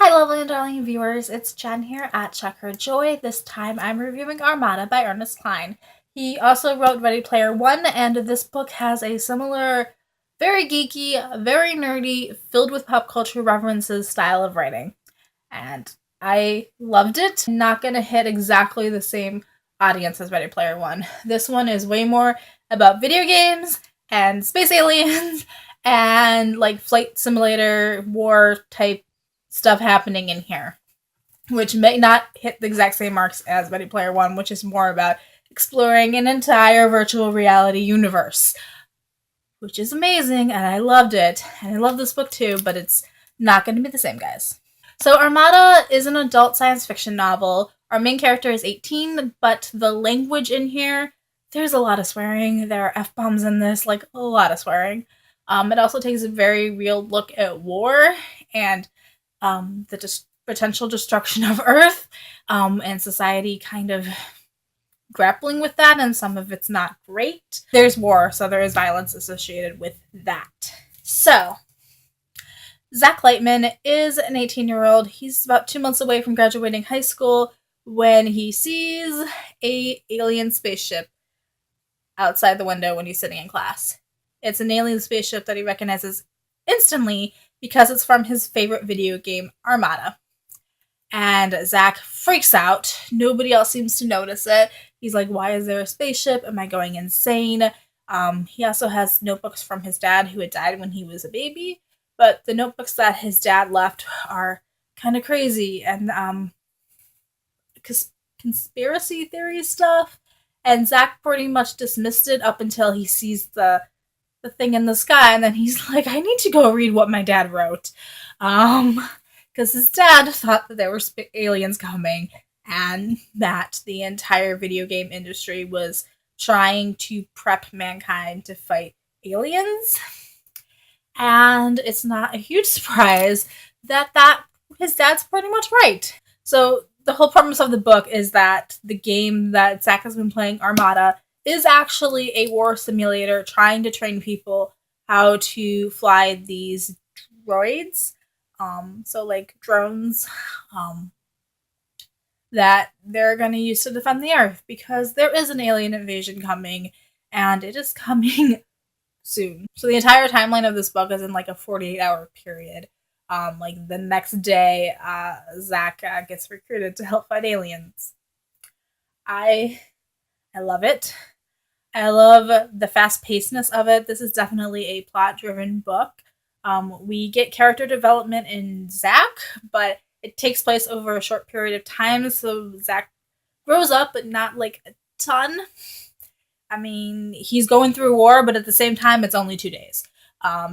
Hi, lovely and darling viewers. It's Jen here at Check Her Joy. This time I'm reviewing Armada by Ernest Cline. He also wrote Ready Player One, and this book has a similar, very geeky, very nerdy, filled with pop culture references style of writing. And I loved it. Not gonna hit exactly the same audience as Ready Player One. This one is way more about video games and space aliens and like flight simulator war type stuff happening in here, which may not hit the exact same marks as Ready Player One, which is more about exploring an entire virtual reality universe, which is amazing, and I loved it. And I love this book too, but it's not going to be the same, guys. So Armada is an adult science fiction novel. Our main character is 18, but the language in here, there's a lot of swearing. There are F-bombs in this, like a lot of swearing. It also takes a very real look at war and the potential destruction of Earth, and society kind of grappling with that, and some of it's not great. There's war, so there is violence associated with that. So, Zack Lightman is an 18-year-old. He's about 2 months away from graduating high school when he sees a alien spaceship outside the window when he's sitting in class. It's an alien spaceship that he recognizes instantly because it's from his favorite video game, Armada. And Zack freaks out. Nobody else seems to notice it. He's like, why is there a spaceship? Am I going insane? He also has notebooks from his dad who had died when he was a baby. But the notebooks that his dad left are kind of crazy and conspiracy theory stuff. And Zack pretty much dismissed it up until he sees the thing in the sky, and then he's like, I need to go read what my dad wrote. Because his dad thought that there were aliens coming, and that the entire video game industry was trying to prep mankind to fight aliens. And it's not a huge surprise that his dad's pretty much right. So the whole premise of the book is that the game that Zack has been playing, Armada, is actually a war simulator trying to train people how to fly these droids. So like drones, that they're going to use to defend the Earth because there is an alien invasion coming, and it is coming soon. So the entire timeline of this book is in like a 48-hour period. Like the next day, Zack gets recruited to help fight aliens. I love it. I love the fast-pacedness of it. This is definitely a plot-driven book. We get character development in Zack, but it takes place over a short period of time, so Zack grows up, but not like a ton. I mean, he's going through war, but at the same time, it's only 2 days.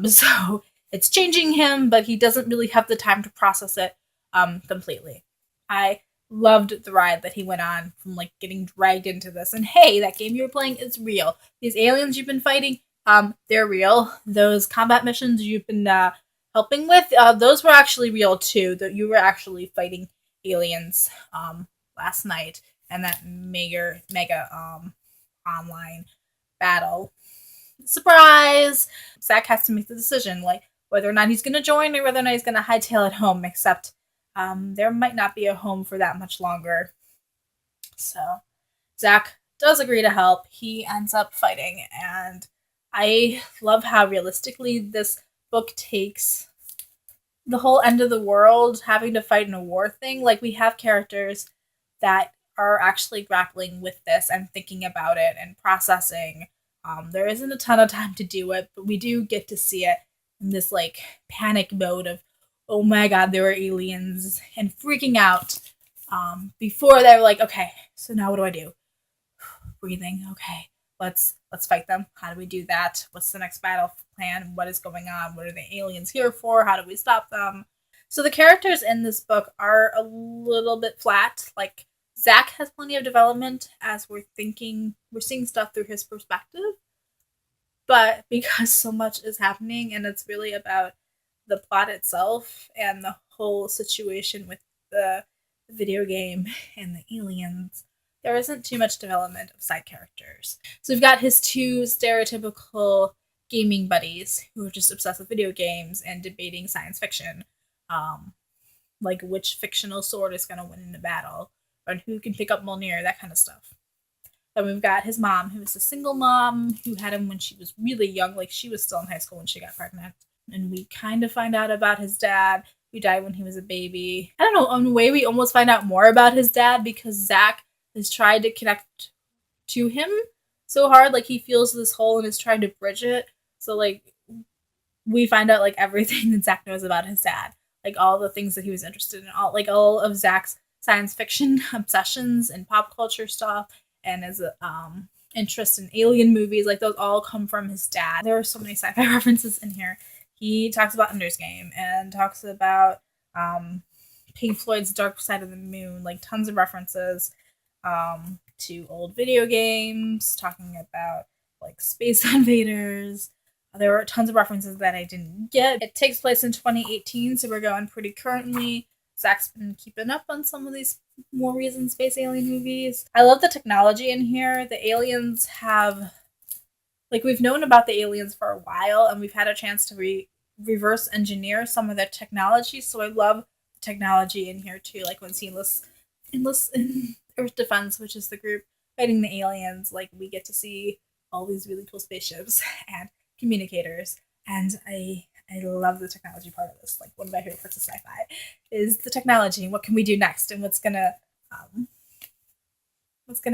So it's changing him, but he doesn't really have the time to process it completely. I loved the ride that he went on from like getting dragged into this. And hey, that game you were playing is real. These aliens you've been fighting, they're real. Those combat missions you've been helping with, those were actually real too. That you were actually fighting aliens last night, and that mega online battle. Surprise! Zack has to make the decision, like whether or not he's going to join or whether or not he's going to hightail it home. Except there might not be a home for that much longer. So Zack does agree to help. He ends up fighting, and I love how realistically this book takes the whole end of the world having to fight in a war thing. Like, we have characters that are actually grappling with this and thinking about it and processing. There isn't a ton of time to do it, but we do get to see it in this like panic mode of, oh my god, there are aliens, and freaking out. Before they're like, okay, so now what do I do? Breathing. Okay, let's fight them. How do we do that? What's the next battle plan? What is going on? What are the aliens here for? How do we stop them? So the characters in this book are a little bit flat. Like, Zack has plenty of development as we're seeing stuff through his perspective. But because so much is happening and it's really about the plot itself and the whole situation with the video game and the aliens, there isn't too much development of side characters. So we've got his two stereotypical gaming buddies who are just obsessed with video games and debating science fiction. like which fictional sword is going to win in the battle, and who can pick up Mjolnir, that kind of stuff. Then we've got his mom, who was a single mom, who had him when she was really young, like she was still in high school when she got pregnant. And we kind of find out about his dad, who died when he was a baby. I don't know, in a way we almost find out more about his dad because Zack has tried to connect to him so hard, like he feels this hole and is trying to bridge it. So like we find out like everything that Zack knows about his dad, like all the things that he was interested in, all of Zack's science fiction obsessions and pop culture stuff, and his interest in alien movies, like those all come from his dad. There are so many sci-fi references in here. He talks about Ender's Game and talks about Pink Floyd's Dark Side of the Moon, like tons of references to old video games, talking about like Space Invaders. There were tons of references that I didn't get. It takes place in 2018, so we're going pretty currently. Zack's been keeping up on some of these more recent space alien movies. I love the technology in here. The aliens have, like, we've known about the aliens for a while, and we've had a chance to reverse engineer some of their technology, so I love the technology in here too. Like when he enlists in Earth Defense, which is the group fighting the aliens, like we get to see all these really cool spaceships and communicators, and I love the technology part of this. Like one of my favorite parts of sci-fi is the technology and what can we do next and what's gonna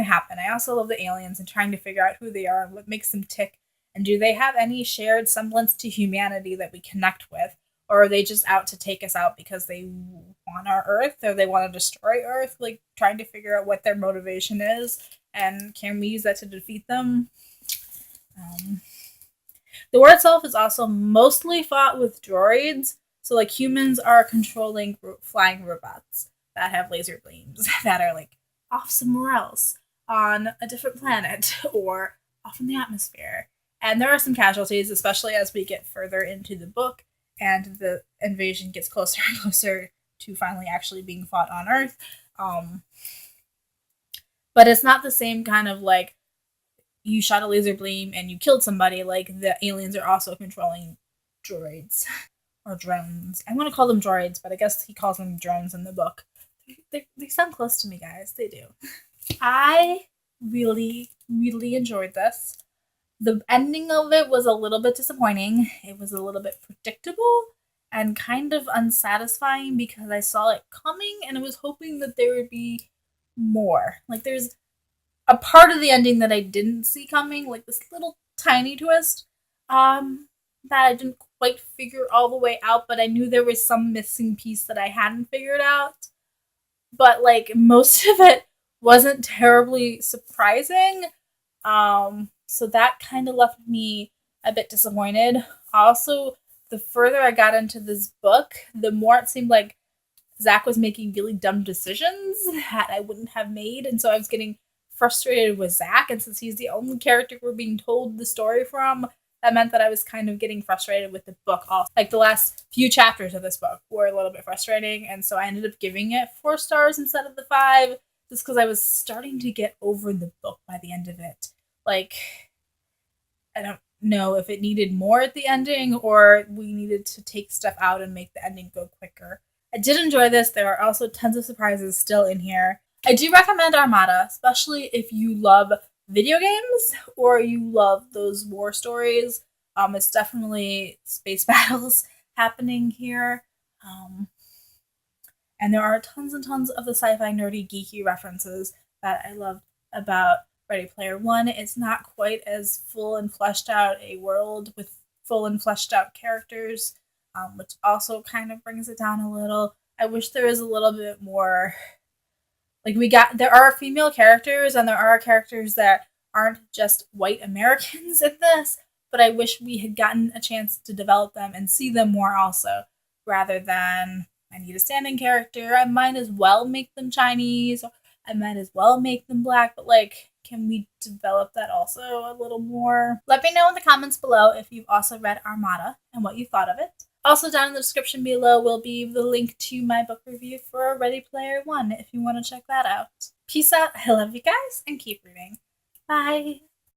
happen. I also love the aliens and trying to figure out who they are and what makes them tick, and do they have any shared semblance to humanity that we connect with, or are they just out to take us out because they want our Earth or they want to destroy Earth? Like trying to figure out what their motivation is, and can we use that to defeat them? The war itself is also mostly fought with droids. So, like, humans are controlling flying robots that have laser beams that are, like, off somewhere else on a different planet or off in the atmosphere. And there are some casualties, especially as we get further into the book and the invasion gets closer and closer to finally actually being fought on Earth. But it's not the same kind of, like, you shot a laser beam and you killed somebody. Like, the aliens are also controlling droids or drones. I'm going to call them droids, but I guess he calls them drones in the book. They sound close to me, guys. They do. I really, really enjoyed this. The ending of it was a little bit disappointing. It was a little bit predictable and kind of unsatisfying because I saw it coming and I was hoping that there would be more. Like, there's a part of the ending that I didn't see coming, like this little tiny twist, that I didn't quite figure all the way out, but I knew there was some missing piece that I hadn't figured out. But like most of it wasn't terribly surprising. So that kind of left me a bit disappointed. Also, the further I got into this book, the more it seemed like Zack was making really dumb decisions that I wouldn't have made, and so I was getting frustrated with Zack, and since he's the only character we're being told the story from, that meant that I was kind of getting frustrated with the book also. Like the last few chapters of this book were a little bit frustrating, and so I ended up giving it 4 stars instead of the 5, just because I was starting to get over the book by the end of it. Like, I don't know if it needed more at the ending, or we needed to take stuff out and make the ending go quicker. I did enjoy this. There are also tons of surprises still in here. I do recommend Armada, especially if you love video games or you love those war stories. It's definitely space battles happening here. And there are tons and tons of the sci-fi nerdy geeky references that I loved about Ready Player One. It's not quite as full and fleshed out a world with full and fleshed out characters, which also kind of brings it down a little. I wish there was a little bit more. Like, there are female characters, and there are characters that aren't just white Americans in this, but I wish we had gotten a chance to develop them and see them more also, rather than, I need a standing character, I might as well make them Chinese, or I might as well make them black, but like, can we develop that also a little more? Let me know in the comments below if you've also read Armada and what you thought of it. Also, down in the description below will be the link to my book review for Ready Player One if you want to check that out. Peace out, I love you guys, and keep reading. Bye!